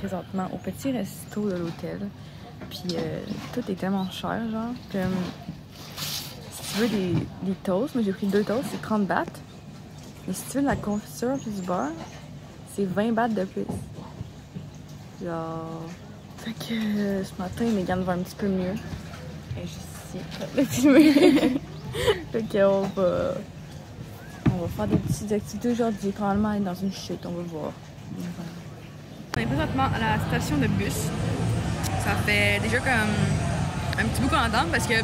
présentement au petit resto de l'hôtel. Puis tout est tellement cher, genre. Comme, si tu veux des toasts, moi j'ai pris 2 toasts, c'est 30 bahts. Mais si tu veux de la confiture puis du beurre, c'est 20 bahts de plus. Genre... Fait que ce matin, Megan va un petit peu mieux. Elle est juste ici, le filmer. Fait qu'on va faire des petites activités aujourd'hui. Probablement aller dans une chute, on va voir. On est présentement à la station de bus. Ça fait déjà comme un petit bout qu'on entend parce que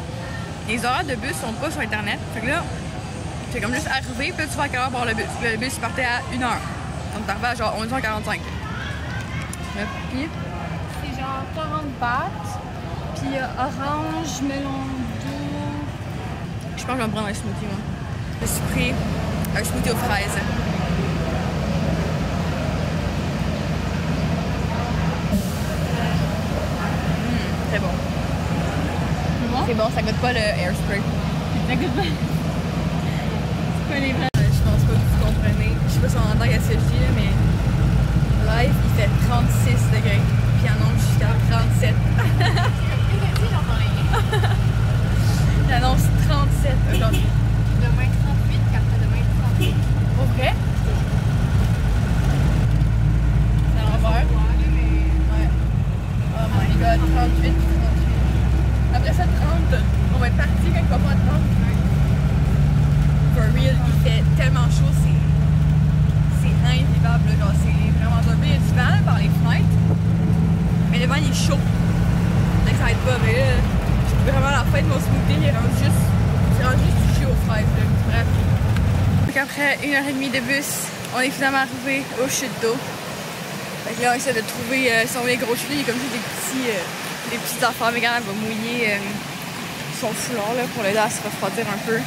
les horaires de bus sont pas sur internet. Fait que là, c'est comme juste arrivé, puis là, tu vas à quelle heure voir le bus. Puis là, le bus il partait à 1h. Donc t'es arrivé à genre 11h45. Puis c'est genre 40 bahts. Puis orange, melon doux. je pense que je vais me prendre un smoothie, moi. Je me suis pris un smoothie aux fraises. C'est bon. C'est bon? C'est bon, ça goûte pas le airspray. Ça goûte pas. C'est pas les vrais. Je pense pas que vous comprenez. Je sais pas si on entend qu'est-ce que je dis, mais live, il fait 36 degrés. Puis il annonce jusqu'à 37. Il annonce 37 aujourd'hui. Demain 38, qu'après-demain 38. Pour vrai? C'est à l'envers. Ouais. Oh my god, 38, 38. Après ça, 30. On va être parti quand il va pas 30. For real, il fait tellement chaud, c'est invivable. Genre, c'est vraiment dur. Il y a du vent par les fenêtres. Mais le vent, il est chaud. Donc ça aide pas. Mais là, j'ai vraiment la fin de mon smoothie. Il est rendu juste touché aux fraises. Là. Bref. Donc après 1h30 de bus, on est finalement arrivé au chute d'eau. Fait que là, on essaie de trouver son gros chute. Il y a comme juste des petites affaires. Mais quand elle va mouiller son foulard là, pour l'aider à se refroidir un peu.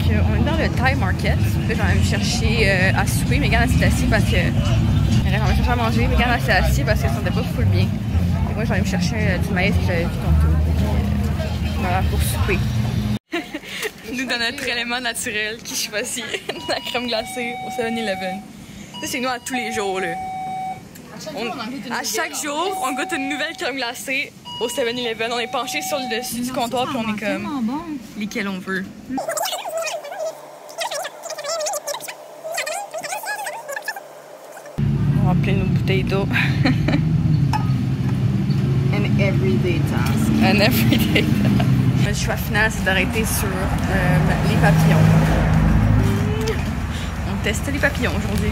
On est dans le Thai Market. Là, j'en vais me chercher à souper. Megan s'est assise parce que. Elle va me chercher à manger. Megan s'est assise parce qu'elle ne sentait pas full bien. Et moi, j'en vais me chercher du maïs que j'avais vu tantôt. Voilà, pour souper. Nous, dans notre élément naturel qui choisit la crème glacée au 7-Eleven. Ça, c'est nous à tous les jours. Là. À chaque jour, on goûte une nouvelle crème glacée au 7-Eleven. On est penché sur le dessus du comptoir puis on est comme bon. lesquels on veut. On va remplir nos bouteilles d'eau. An everyday task. Un everyday. Le choix final, c'est d'arrêter sur les papillons. On teste les papillons aujourd'hui.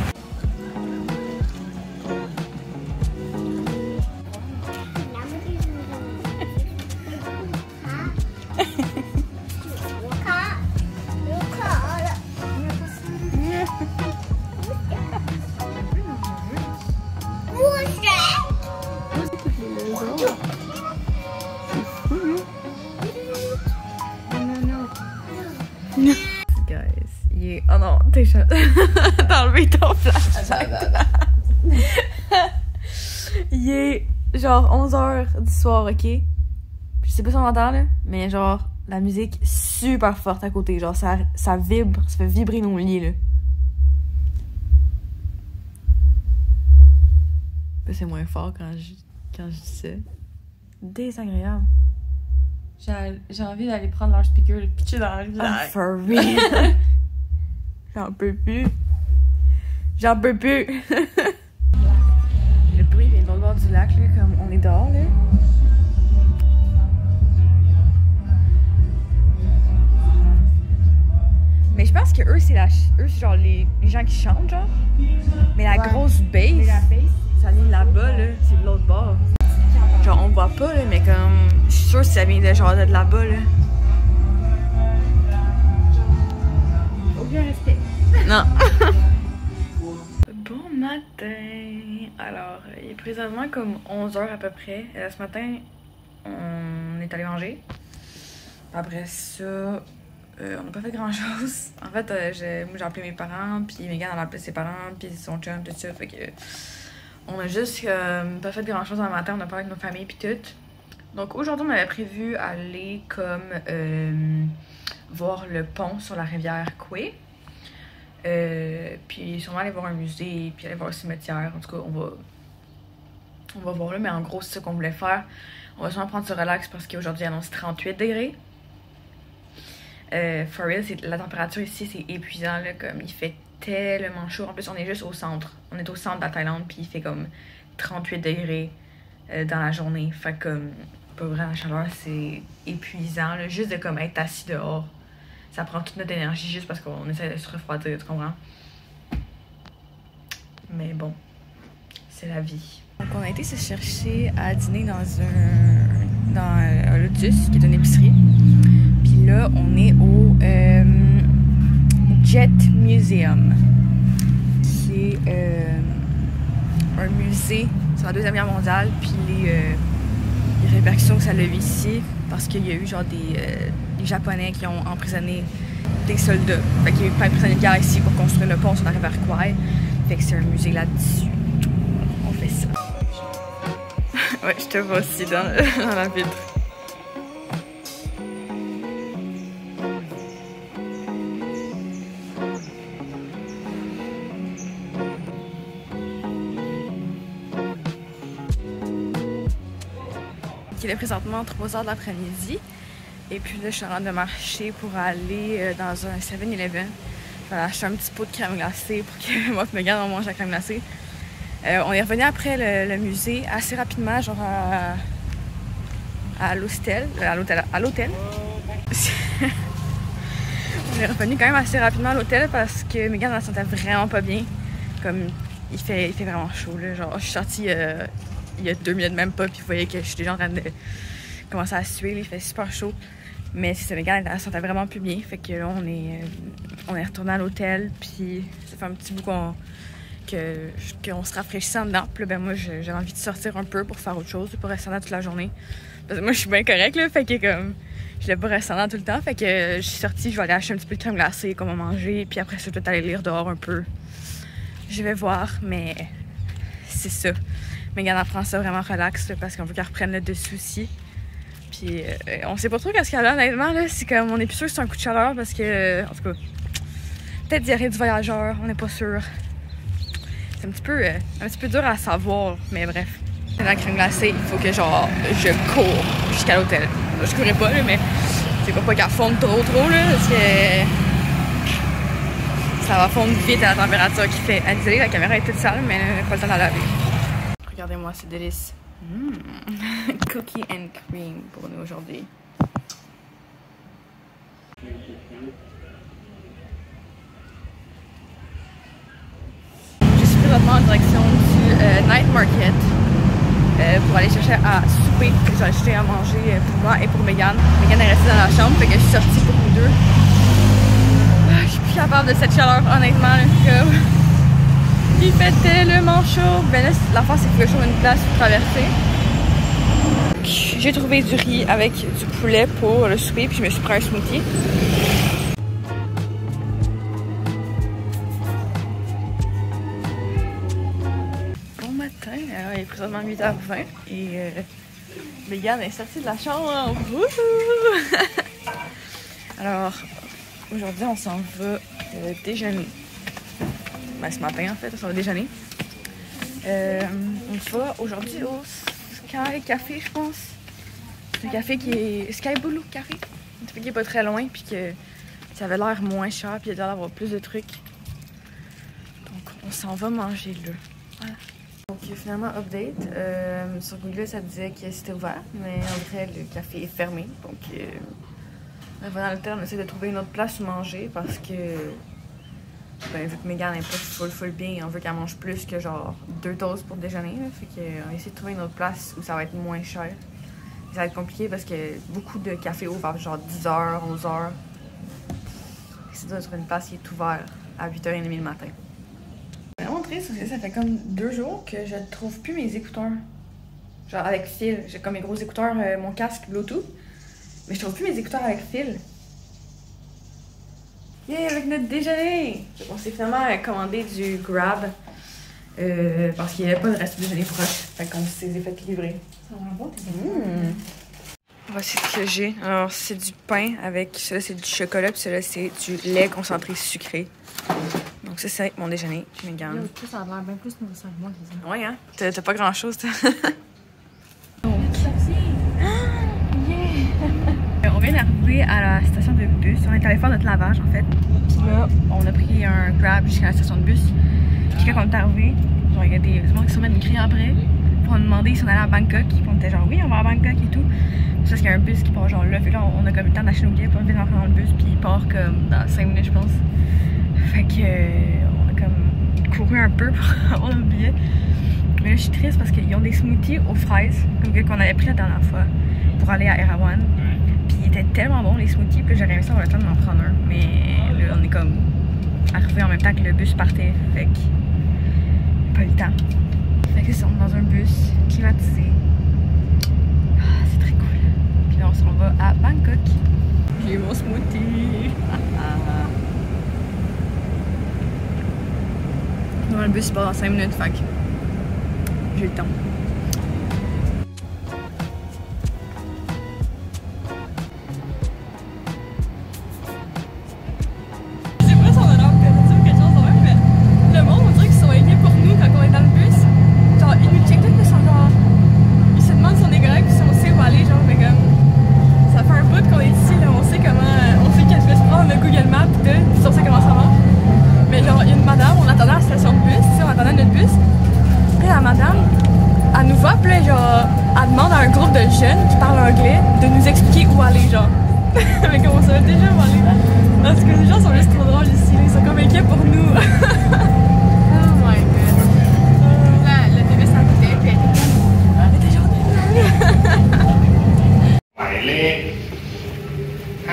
Guys, il est... Oh non, t'es chaud. T'as enlevé ton flash. Il est genre 11h du soir, ok? Puis je sais pas si on entend là, mais genre la musique super forte à côté. Genre ça vibre, ça fait vibrer nos lits là. C'est moins fort quand je dis ça. Désagréable. J'ai envie d'aller prendre leur speaker et le pitcher dans la rivière. Oh, for real. J'en peux plus. J'en peux plus. Le bruit vient de l'autre bord du lac, là, comme on est dehors, là. Mais je pense que eux, c'est genre les gens qui chantent, genre. Mais la grosse bass, Mais la bass, ça vient là-bas, là. C'est de l'autre bord. Genre, on voit pas, là, mais comme... Je suis sûre que ça vient de genre de là-bas, là. aucun respect. Non. Bon matin. Alors, il est présentement comme 11h à peu près. Ce matin, on est allé manger. Après ça, on n'a pas fait grand chose. En fait, moi j'ai appelé mes parents, puis Megan elle a appelé ses parents, puis son chum, tout ça. Fait que on a juste pas fait grand chose dans le matin, on a parlé avec nos familles, puis tout. Donc aujourd'hui, on avait prévu aller comme voir le pont sur la rivière Coué. Puis sûrement aller voir un musée, puis aller voir un cimetière. En tout cas, on va voir là, mais en gros, c'est ça qu'on voulait faire. On va sûrement prendre ce relax parce qu'aujourd'hui, il annonce 38 degrés. For real, la température ici, c'est épuisant, là, comme il fait tellement chaud. En plus, on est juste au centre. On est au centre de la Thaïlande, puis il fait comme 38 degrés dans la journée. Fait que, comme, pas vrai, la chaleur, c'est épuisant, là, juste de comme être assis dehors. Ça prend toute notre énergie juste parce qu'on essaie de se refroidir, tu comprends? Mais bon, c'est la vie. Donc on a été se chercher à dîner dans un Lotus, qui est une épicerie. Puis là, on est au Jet Museum, qui est un musée sur la Deuxième Guerre mondiale, puis les répercussions que ça a eu ici, parce qu'il y a eu genre des Japonais qui ont emprisonné des soldats. Fait qu'il y a eu plein de prisonniers de guerre ici pour construire le pont sur la rivière Kwai. Fait que c'est un musée là-dessus. On fait ça. Ouais, je te vois aussi dans la vitre. Il est présentement 3h de l'après-midi. Et puis là, je suis en train de marcher pour aller dans un 7-Eleven. Je vais acheter un petit pot de crème glacée pour que moi et Megan on mange la crème glacée. On est revenu après le musée assez rapidement, genre à l'hostel. À l'hôtel. On est revenu quand même assez rapidement à l'hôtel parce que Megan elle se sentait vraiment pas bien. Comme il fait vraiment chaud là. Genre, je suis sortie il y a 2 minutes même pas, puis vous voyez que je suis déjà en train de commencer à suer, il fait super chaud. Mais c'est ça, Megan, elle se sentait vraiment plus bien. Fait que là, on est retourné à l'hôtel, puis ça fait un petit bout qu'on se rafraîchissait en dedans. Puis là, ben moi, j'avais envie de sortir un peu pour faire autre chose, pour rester en dedans toute la journée. Parce que moi, je suis bien correcte, là, fait que comme, je l'ai pas resté en dedans tout le temps. Fait que je suis sortie, je vais aller acheter un petit peu de crème glacée, qu'on va manger, puis après ça, je vais aller lire dehors un peu. Je vais voir, mais c'est ça. Megan apprend ça vraiment relax, là, parce qu'on veut qu'elle reprenne le dessus aussi. Puis on sait pas trop qu'est-ce qu'elle a, honnêtement, là. C'est comme, on est plus sûr que c'est un coup de chaleur parce que, en tout cas, peut-être diarrhée du voyageur, on n'est pas sûr. C'est un petit peu dur à savoir, mais bref. Dans la crème glacée, il faut que, genre, je cours jusqu'à l'hôtel. Je courais pas, là, mais c'est pas qu'elle fonde trop, là, parce que ça va fondre vite à la température qu'il fait. Ah, désolée, la caméra est toute sale, mais pas le temps de la laver. Regardez-moi, c'est délice. Cookie and cream pour nous aujourd'hui. Je suis présentement en direction du Night Market pour aller chercher à souper. J'ai acheté à manger pour moi et pour Megan. Megan est restée dans la chambre, fait que je suis sortie pour nous deux. Je suis plus capable de cette chaleur, honnêtement. Comme... Il fait tellement chaud. Ben là, l'affaire, c'est qu'il faut que je trouve une place pour traverser. J'ai trouvé du riz avec du poulet pour le souper, puis je me suis pris un smoothie. Bon matin, il est présentement 8h20 et Megan est sortie de la chambre. Alors, aujourd'hui, on s'en va déjeuner. Ben, ce matin, en fait, on s'en va déjeuner. On va aujourd'hui au Sky Café, je pense. C'est un café qui est... Sky Blue Café. Un café qui est pas très loin, puis que ça avait l'air moins cher, puis il y a l'air d'avoir plus de trucs. Donc, on s'en va manger là. Voilà. Donc, finalement, update. Sur Google, ça disait que c'était ouvert, mais en vrai, le café est fermé. Donc, dans le temps, on essaie de trouver une autre place où manger parce que... Ben, vu que Megan n'est pas full bien, on veut qu'elle mange plus que genre 2 toasts pour déjeuner. Là, fait qu'on essaie de trouver une autre place où ça va être moins cher. Ça va être compliqué parce que beaucoup de cafés ouvrent genre 10h, 11h. C'est dur de trouver une place qui est ouverte à 8h30 le matin. Je vais montrer parce que ça fait comme 2 jours que je trouve plus mes écouteurs. Genre avec fil. J'ai comme mes gros écouteurs, mon casque Bluetooth. Mais je trouve plus mes écouteurs avec fil. Yeah, avec notre déjeuner! On s'est finalement commandé du Grab. Parce qu'il n'y avait pas de reste de déjeuner proche. Fait qu'on s'est fait livrer. Ça va bon, t'es Voici ce que j'ai. Alors, c'est du pain avec... Celui-là, c'est du chocolat. Puis celui-là, c'est du lait concentré sucré. Donc, ça, c'est mon déjeuner. Je me gagne. Ça a l'air bien plus nourrissant que moi, les Ouais, hein? T'as pas grand-chose, toi. On vient d'arriver à la station de bus. On est allé faire notre lavage, en fait. Puis là, on a pris un Grab jusqu'à la station de bus. Puis quand on est arrivé, genre, il y a des gens qui se mettent de crier après. Pour nous demander si on allait à Bangkok. Puis on était genre, oui, on va à Bangkok et tout. Parce qu'il y a un bus qui part genre là. Fait que là, on a comme le temps d'acheter nos billets. Puis on vient d'entrer dans le bus. Puis il part comme dans 5 minutes, je pense. Fait que on a comme couru un peu pour avoir nos billets. Mais là, je suis triste parce qu'ils ont des smoothies aux fraises. Comme qu'on avait pris la dernière fois pour aller à Erawan. Puis ils étaient tellement bons les smoothies. Puis j'aurais aimé ça avoir le temps de m'en prendre un. Mais là, on est comme arrivé en même temps que le bus partait. Fait que pas le temps. Fait que on est dans un bus climatisé. Ah, c'est très cool. Puis là, on s'en va à Bangkok. J'ai mon smoothie. Non, le bus part dans 5 minutes, fait que j'ai le temps. Je sais pas si on a l'air perdu ou quelque chose de même, mais le monde, on dirait qu'ils sont inquiets pour nous quand on est dans le bus. Genre, ils nous checkent tout, ils sont genre. Ils se demandent si on est correct, si on sait où aller, genre, mais comme. Ça fait un bout qu'on est ici, là, on sait comment. On sait quel bus prendre, le Google Maps, tout, puis on sait comment ça marche. Mais genre, il y a une madame, on attendait à la station de bus, on attendait notre bus. Puis la madame, elle nous voit, puis là, genre, elle demande à un groupe de jeunes qui parlent anglais de nous expliquer où aller, genre. Mais comme on savait déjà où aller. Parce que les gens sont juste trop drôles ici, là, ils sont comme inquiets pour nous. Oh my god. Le bébé s'arrêtait, puis elle était genre หมายเลข 51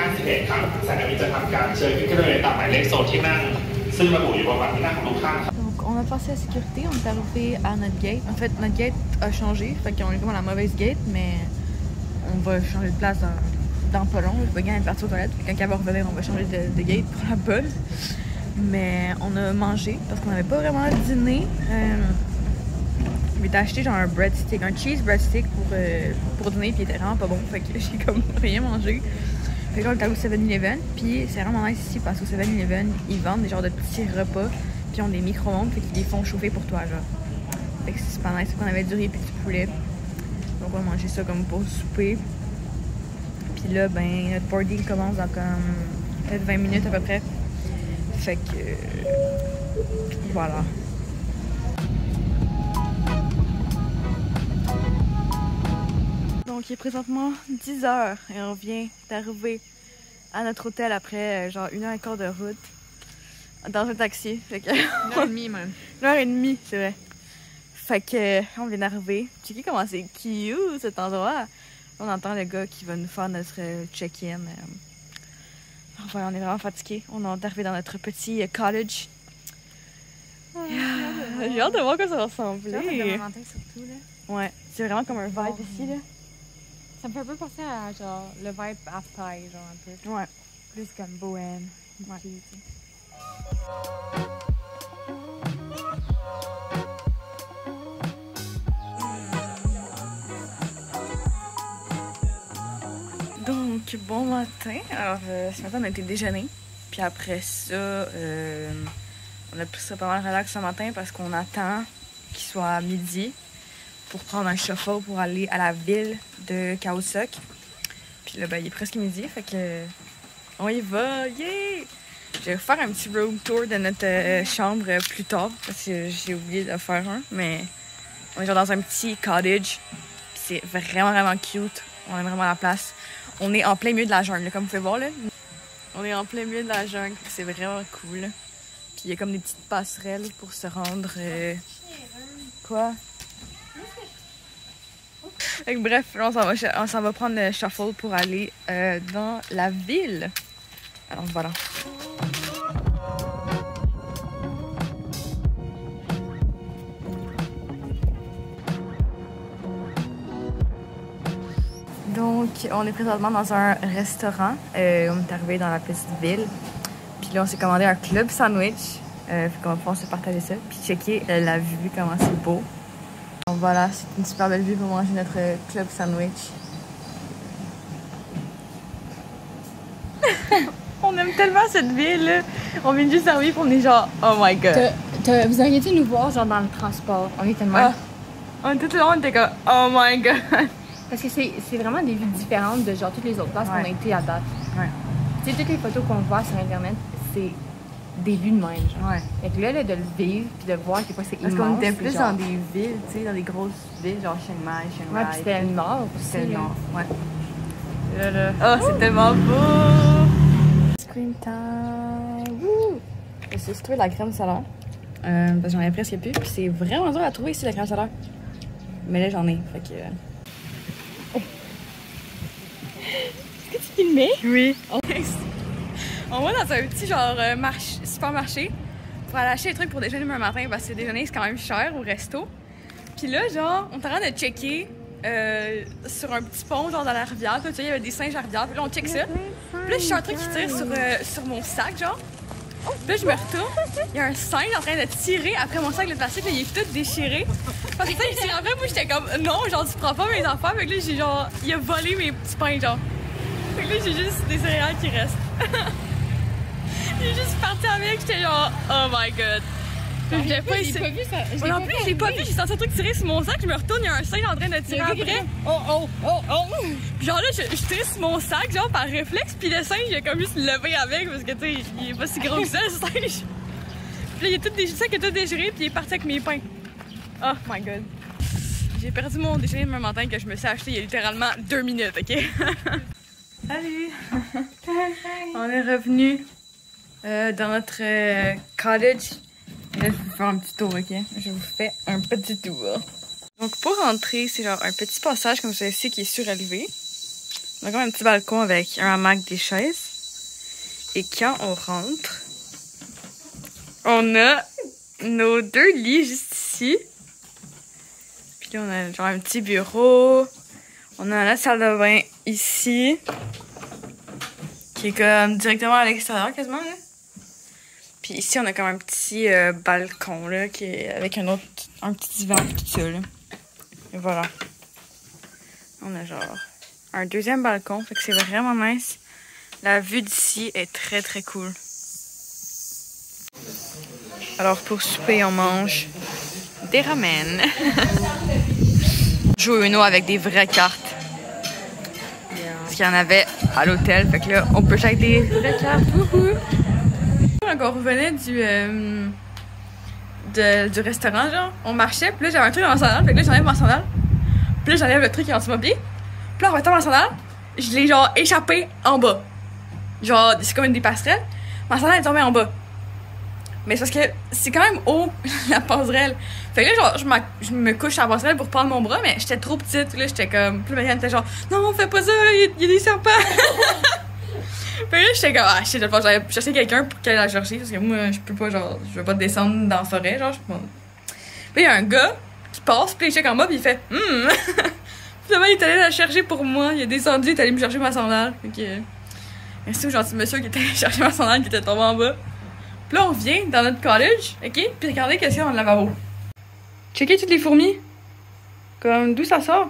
ครับสายการบินจะทำการเชิญขึ้นเครื่องเลยตามหมายเลขโซนที่นั่งซึ่งระบุอยู่บนบัตรที่นั่งของทุกท่าน Donc, on a passé la sécurité, on est arrivé à notre gate. En fait, notre gate a changé, fait qu'on est comme à la mauvaise gate, mais on va changer de place dans pas long. Le gars est parti aux toilettes, fait quand elle va revenir, on va changer de gate pour la bonne. Mais on a mangé parce qu'on n'avait pas vraiment dîné. Je m'étais acheté genre un breadstick, un cheese breadstick pour dîner, puis il était vraiment pas bon, fait que j'ai comme rien mangé. Fait que là, on est allé au 7-Eleven, puis c'est vraiment nice ici parce qu'au 7-Eleven, ils vendent des genres de petits repas, puis ils ont des micro-ondes, fait qu'ils les font chauffer pour toi, genre. Fait que c'est super nice, fait qu'on avait du riz et du poulet. Donc on va manger ça comme pour souper. Puis là, ben, notre boarding commence dans comme peut-être 20 minutes à peu près. Fait que voilà. Donc il est présentement 10h et on vient d'arriver à notre hôtel après genre 1h15 de route dans un taxi. Fait que 1h30 même. 1h30, c'est vrai. Fait que on vient d'arriver. Checkez comment c'est cute cet endroit. On entend le gars qui va nous faire notre check-in. Enfin, on est vraiment fatigués. On est arrivé dans notre petit cottage. J'ai hâte de voir quoi ça va ressembler. Surtout, là. Ouais, c'est vraiment comme un vibe ici, là. Ça me fait un peu penser à genre le vibe Half-Pie, genre un peu. Ouais. Plus comme bohème. Ouais. Hippie, tu sais. Donc, bon matin. Alors, ce matin, on a été déjeuner. Puis après ça, on a pris ça pas mal relax ce matin parce qu'on attend qu'il soit midi pour prendre un chauffeur pour aller à la ville de Khao Sok. Puis là, ben, il est presque midi, fait que on y va, yeah! Je vais faire un petit room tour de notre chambre plus tard parce que j'ai oublié de faire un, mais on est genre dans un petit cottage. C'est vraiment, vraiment cute. On aime vraiment la place. On est en plein milieu de la jungle, là, comme vous pouvez voir, là. On est en plein milieu de la jungle, c'est vraiment cool. Puis il y a comme des petites passerelles pour se rendre... Quoi? Fait que bref, là, on s'en va prendre le shuffle pour aller dans la ville. Alors voilà. Donc on est présentement dans un restaurant. On est arrivé dans la petite ville. Puis là, on s'est commandé un club sandwich. Fait qu'on va pouvoir se partager ça. Puis checker la vue, comment c'est beau. Donc voilà, c'est une super belle vue pour manger notre club sandwich. On aime tellement cette ville, là. On vient juste d'arriver, on est genre, oh my god. Vous auriez dû nous voir genre dans le transport. On est tellement. On était tout le long, on était comme, oh my god. Parce que c'est vraiment des vues différentes de genre toutes les autres places qu'on a été à date. Ouais. Tu sais, toutes les photos qu'on voit sur internet, c'est des vues de même. Genre. Ouais. Fait que là, de le vivre puis de voir à quel point c'est immense. Parce qu'on était plus genre... dans des villes, tu sais, dans des grosses villes, genre Chiang Mai, Chiang Rai. Ouais, puis c'était le nord aussi. C'était le là. nord, ouais. Oh, c'est tellement beau! Scream time! Woo! J'ai trouvé de la crème solaire. Parce que j'en avais presque plus. Puis c'est vraiment dur à trouver ici, la crème solaire. Mais là, j'en ai. Fait que. Est-ce que tu filmais? Oui. On va dans un petit genre supermarché pour aller acheter des trucs pour déjeuner demain matin parce que déjeuner c'est quand même cher au resto. Puis là, genre, on est en train de checker sur un petit pont, genre dans la rivière. Puis, tu sais, il y avait des singes à la rivière. Puis là, on check ça. Puis là, j'ai un truc qui tire sur mon sac, genre. Puis là, je me retourne. Il y a un singe en train de tirer après mon sac de plastique. Là, il est tout déchiré. Parce que ça, il tire après. Moi, j'étais comme, non, genre, tu prends pas mes affaires. Fait que là, j'ai genre, il a volé mes petits pains, genre. Fait que là, j'ai juste des céréales qui restent. J'ai juste parti avec. J'étais genre, oh my god. J'ai pas vu ça. En plus, j'ai pas vu, j'ai senti un truc tirer sur mon sac, je me retourne, il y a un singe en train de tirer après. Oh! Puis genre là, je tire sur mon sac, genre par réflexe, puis le singe, il a comme juste levé avec, parce que tu sais, il est pas si gros que ça, le singe. Puis là, il a tout déchiré, puis il est parti avec mes pains. Oh my god. J'ai perdu mon déjeuner demain matin que je me suis acheté il y a littéralement 2 minutes, ok? Salut! On est revenu dans notre cottage. Là, je vais vous faire un petit tour, ok? Je vous fais un petit tour. Donc, pour rentrer, c'est genre un petit passage comme celui-ci qui est surélevé. On a comme un petit balcon avec un hamac, des chaises. Et quand on rentre, on a nos 2 lits juste ici. Puis là, on a genre un petit bureau. On a la salle de bain ici. Qui est comme directement à l'extérieur, quasiment, là. Puis ici, on a comme un petit balcon, là, qui est avec un petit divan, tout ça, là. Et voilà. On a genre un deuxième balcon, fait que c'est vraiment nice. La vue d'ici est très, très cool. Alors, pour souper, on mange des ramen. On joue au Uno avec des vraies cartes. Parce qu'il y en avait à l'hôtel, fait que là, on peut jouer avec des vraies cartes. Wouhou! Quand on revenait du restaurant, genre, on marchait, puis là j'avais un truc dans ma sandale, fait que là j'enlève ma sandale, puis là j'enlève le truc qui est en dessous de mon pied, puis là en mettant ma sandale, je l'ai genre échappé en bas. Genre, c'est comme une des passerelles, ma sandale est tombée en bas. Mais c'est parce que c'est quand même haut, la passerelle. Fait que là, genre, je me couche sur la passerelle pour prendre mon bras, mais j'étais trop petite, là j'étais comme, puis Marianne était genre, non, fais pas ça, il y a des serpents. Puis là, j'étais comme, ah shit, je vais j'allais chercher quelqu'un pour qu'elle la chercher, parce que moi, je peux pas, genre, je veux pas descendre dans la forêt, genre, je peux pas. Puis il y a un gars qui passe, puis il check en bas, puis il fait, Finalement, il est allé la chercher pour moi, il est descendu, il est allé me chercher ma sandale. Fait que, merci au gentil monsieur qui était allé chercher ma sandale, qui était tombé en bas. Puis là, on vient dans notre college, ok? Puis regardez qu'est-ce qu'il y a dans le lavabo. Checkez toutes les fourmis. Comme, d'où ça sort?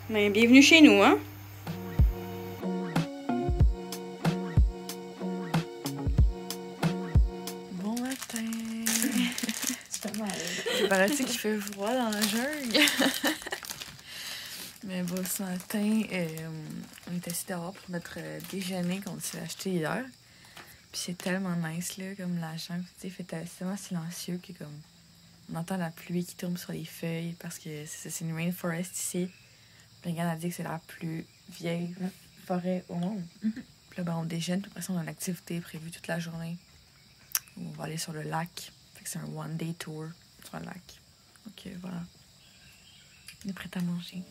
Mais bienvenue chez nous, hein? Bon matin! C'est paraît-il qu'il fait froid dans la jungle? Mais bon, ce matin, on est assis dehors pour notre déjeuner qu'on s'est acheté hier. Puis c'est tellement nice, là, comme la jungle, tu sais, c'est tellement silencieux que comme on entend la pluie qui tombe sur les feuilles parce que c'est une rainforest ici. Puis regarde, a dit que c'est la plus vieille forêt au monde. Puis là, ben, on déjeune, puis après ça, on a une activité prévue toute la journée. On va aller sur le lac. Fait que c'est un one-day tour sur le lac. Donc voilà. On est prêt à manger.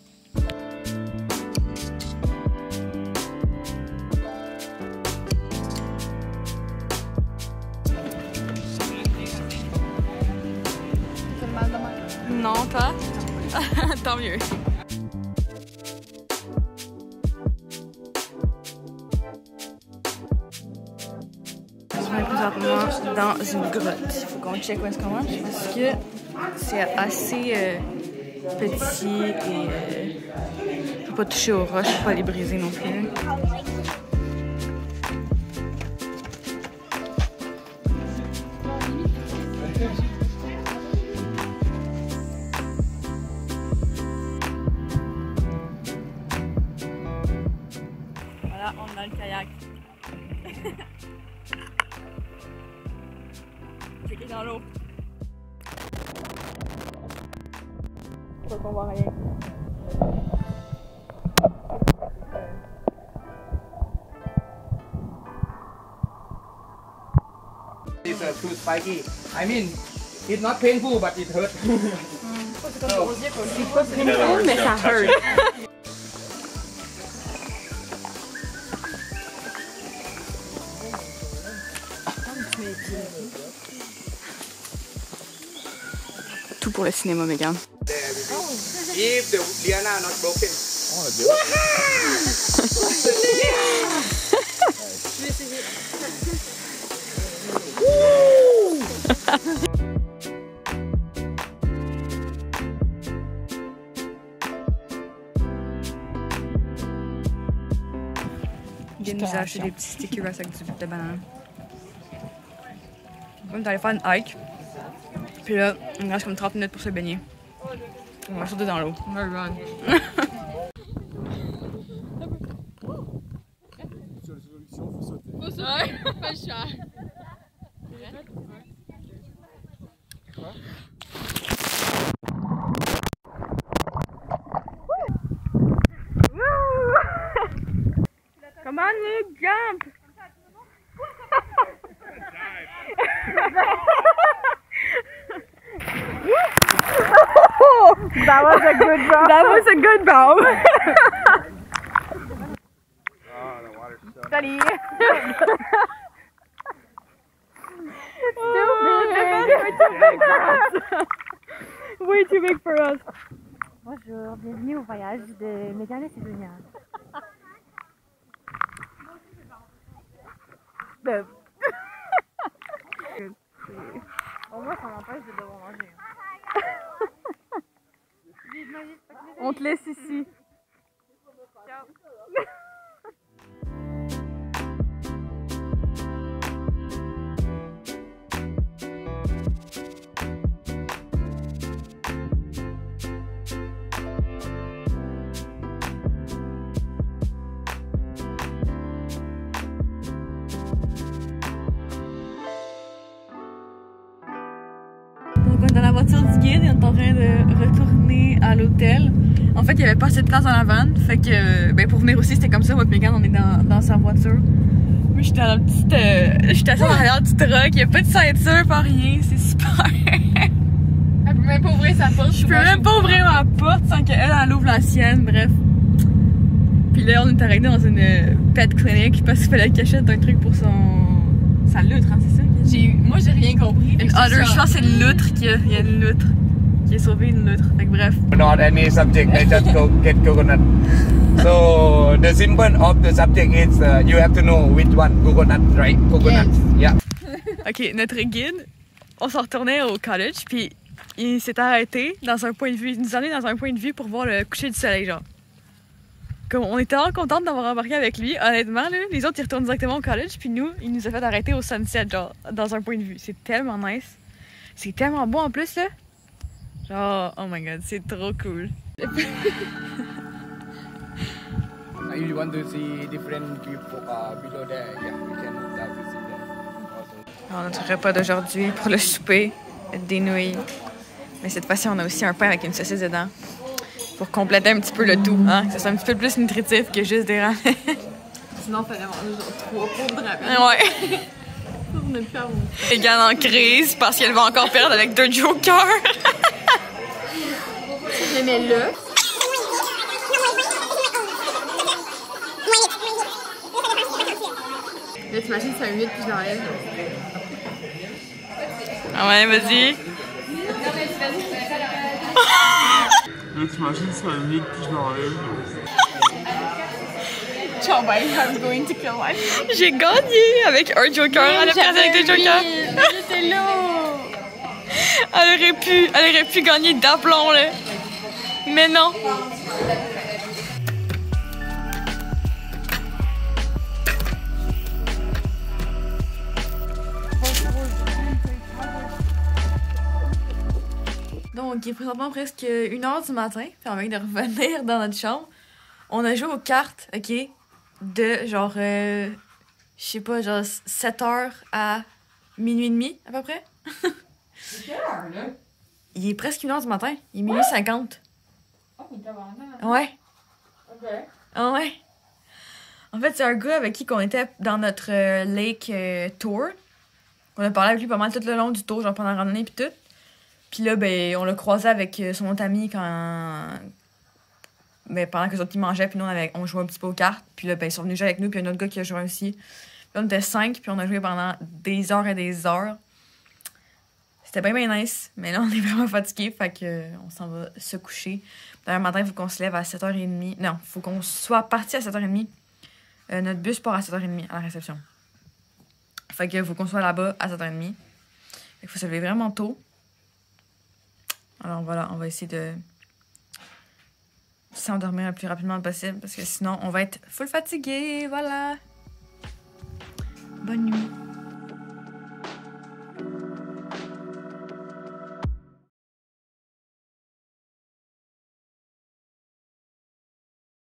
Non, toi? Tant mieux. On est présentement dans une grotte. Il faut qu'on check où est-ce qu'on marche parce que c'est assez petit et faut pas toucher aux roches, faut pas les briser non plus. Voilà, on est dans le kayak. Checker dans l'eau. Faut qu'on voit rien. It's too spiky. I mean, it's not painful, but it hurts. Mais ça hurt. Tout pour le cinéma, Megan. If the liana are not broken. Il nous a acheté des petits stickers avec du de banane. On est allé faire une hike. Puis là, il nous reste comme 30 minutes pour se baigner. On va sauter dans l'eau. On va run. Faut sauter, pas le choix. Come on, Luke, jump! That was a good bow. That was a good bow. Oh, the water's so Study. Way too big for us. Bonjour, bienvenue au voyage de Megan et ses génial. Au moins, ça m'empêche de devoir manger. On te laisse ici. Ciao. Donc on est dans la voiture du guide et on est en train de retourner à l'hôtel. En fait, il n'y avait pas assez de place dans la van, fait que ben, pour venir aussi, c'était comme ça. Moi et Megan, on est dans sa voiture. Moi, j'étais dans la petite... j'étais assise à l'arrière du truck, il n'y a pas de ceinture, pas rien, c'est super. Elle peut même pas ouvrir sa porte. Je peux même pas ouvrir ma porte sans qu'elle ouvre la sienne, bref. Puis là, on est arrêté dans une pet clinic parce qu'il fallait qu'elle achète un truc pour sa loutre, hein, c'est ça? Moi, j'ai rien compris. Une otter, je pense que c'est une loutre qui il y a une loutre. Qui a sauvé une loutre. Fait que bref. not any subject. I just go get coconut. So the symbol of the subject is you have to know which one coconut, right? Coconut. Yes. Yeah. Ok, notre guide, on s'en retournait au college, puis il s'est arrêté dans un point de vue. Il nous a amené dans un point de vue pour voir le coucher du soleil, genre. Comme on était vraiment contente d'avoir embarqué avec lui, honnêtement, là, les autres ils retournent directement au college, puis nous, il nous a fait arrêter au sunset, genre, dans un point de vue. C'est tellement nice. C'est tellement beau en plus, là. Genre, oh my god, c'est trop cool. If you want to see different view below there, yeah, we can move down to see them. Alors, notre repas d'aujourd'hui pour le souper, des nouilles. Mais cette fois-ci, on a aussi un pain avec une saucisse dedans. Pour compléter un petit peu le tout, hein, que ça soit un petit peu plus nutritif que juste des ramen. Sinon, il fallait manger genre 3 pots de ramen. Ouais. On a plus à vous. Megan en crise parce qu'elle va encore perdre avec 2 jokers. Je les mets là. Là, t'imagines, c'est un 8 puis je l'enlève. Ah ouais, vas-y. Là, t'imagines, c'est un mythe, puis je l'enlève. Ciao, bye, I'm going to kill life. J'ai gagné avec un joker. Elle a perdu avec deux jokers. J'étais là. Elle aurait pu gagner d'aplomb, là. Mais non. Donc, il est présentement presque 1h du matin, puis on vient de revenir dans notre chambre. On a joué aux cartes, OK, de genre, je sais pas, genre 7h à minuit et demi, à peu près. C'est quelle heure, là? Il est presque 1h du matin. Il est minuit 50. Oh, mais t'as vraiment... Ouais. OK. Ah ouais. En fait, c'est un gars avec qui on était dans notre lake tour. On a parlé avec lui pas mal tout le long du tour, genre pendant la randonnée pis tout. Puis là, ben, on l'a croisé avec son autre ami quand... Ben, pendant que les autres ils mangeaient, puis nous, on jouait un petit peu aux cartes. Puis là, ben, ils sont venus jouer avec nous, puis il y a un autre gars qui a joué aussi. Puis là, on était 5, puis on a joué pendant des heures et des heures. C'était bien, bien nice. Mais là, on est vraiment fatigués, fait que on s'en va se coucher. D'ailleurs, matin, il faut qu'on se lève à 7h30. Non, il faut qu'on soit parti à 7h30. Notre bus part à 7h30 à la réception. Fait que faut qu'on soit là-bas à 7h30. Il faut se lever vraiment tôt. Alors voilà, on va essayer de s'endormir le plus rapidement possible parce que sinon, on va être full fatigué. Voilà. Bonne nuit.